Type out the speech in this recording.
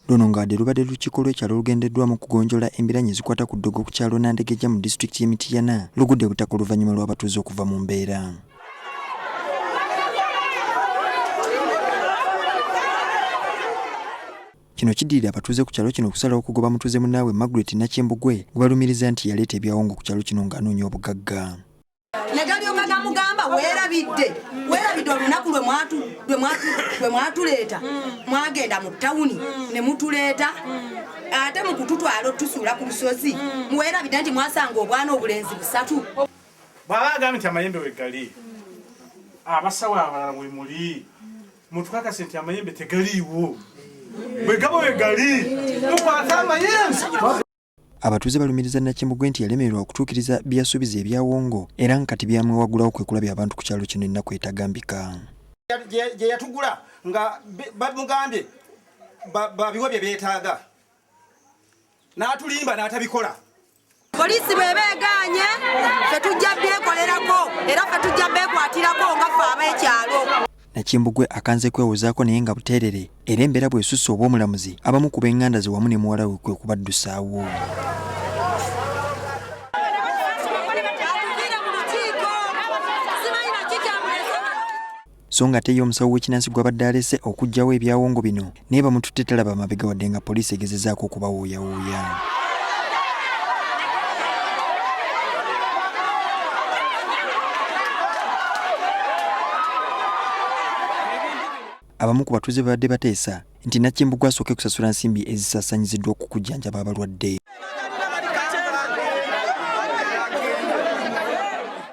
Luno ng'adde lubadde lukiiko lw'ekyalo lugendeddwamu kugonjoola embiranye zikwata ku ddogo ku kyalo Nandegejja mu disitulikiti y'e Mityana lugudde butaka oluvannyuma lw'abatuuze okuva mu mbeera. Kino kiddiridde abatuuze ku kyalo kino okusalawo okugoba mutuuze munnaabwe Margaret Nakyembugwe gwe balumiriza nti yaleeta ebyawongo ku kyalo kino ng'anoonya obugagga. Nagalyoka gamugamba weerabidde olunaku lwe mwatuleeta mwagenda mu tawuni ne mutuleeta ate mu kututwala otusuula ku lusozi muweerabidde nti mwasanga obwana obulenzi busatu. Bw'aba agambye nti amayembe we gali abasawo abalala we muli mutukakase nti amayembe tegaliiwo bwe gaba we gali mukwate amayembe. Abatuuze balumiriza Nakyembugwe nti yalemererwa okutuukiriza byasuubiza ebyawongo era nga kati byamwewagulawo kwe kulabya abantu ku kyalo kino ennaku etagambika. Gye yatugula nga bamugambye babiwe bye beetaaga n'atulimba n'atabikola. Poliisi bwebeeganye ffe tujja byekolerako era ffe tujja beekwatirako nga ffe ab'ekyalo. Nakyembugwe akanze kwewozaako naye nga buteerere era embeera bw'esusse obw'omulamuzi abamu ku b'eŋŋanda ze wamu ne muwala we kwe kubaddusaawo. So ng'ate ye omusawo w'ekinnansi gw'abadde alese okuggyawo ebyawongo bino naye bamututte talaba mabega wadde nga poliisi egezezaako okubawooyawooya. Abamu ku batuuze babadde bateesa nti Nakyembugwe asooke kusasula nsimbi ezisaasaanyiziddwa okukujjanjaba abalwadde.